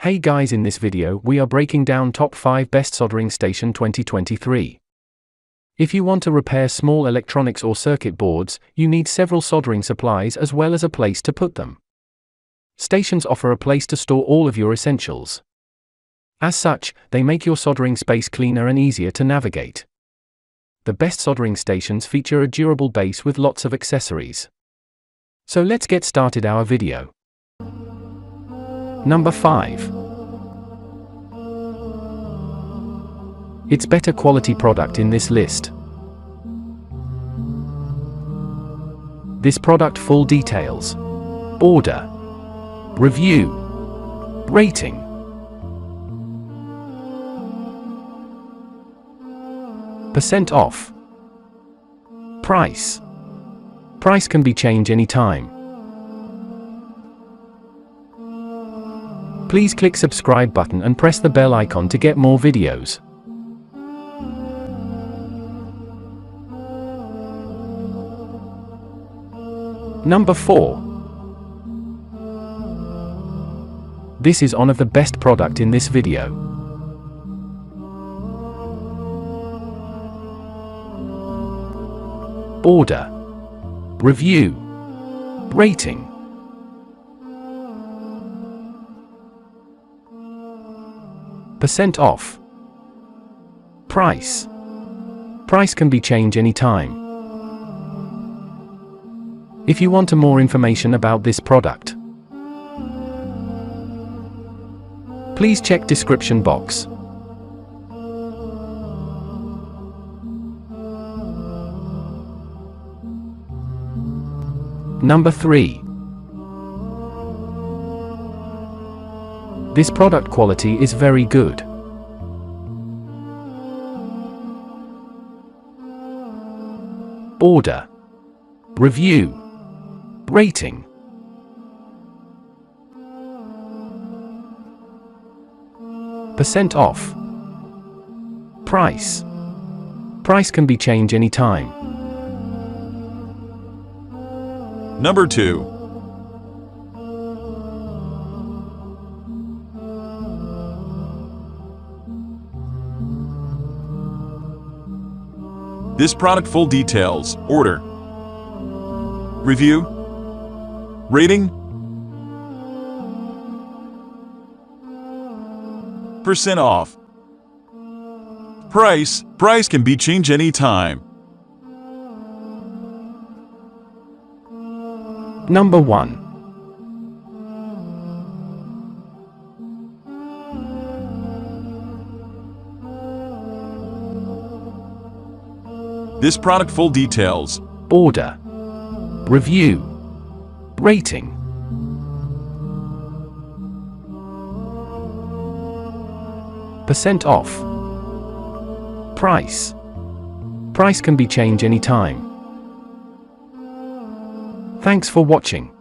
Hey guys, in this video we are breaking down top 5 best soldering station 2023. If you want to repair small electronics or circuit boards, you need several soldering supplies as well as a place to put them. Stations offer a place to store all of your essentials. As such, they make your soldering space cleaner and easier to navigate. The best soldering stations feature a durable base with lots of accessories. So let's get started our video. Number 5. It's better quality product in this list. This product full details. Order. Review. Rating. Percent off. Price. Price can be changed anytime. Please click subscribe button and press the bell icon to get more videos. Number 4. This is one of the best product in this video. Order. Review. Rating. Percent off. Price. Price can be changed anytime. If you want more information about this product, please check description box. Number 3. This product quality is very good. Order. Review. Rating. Percent off. Price. Price can be changed anytime. Number 2. This product full details. Order. Review. Rating. Percent off. Price. Price can be changed anytime. Number 1. This product full details. Order. Review. Rating. Percent off. Price. Price can be changed anytime. Thanks for watching.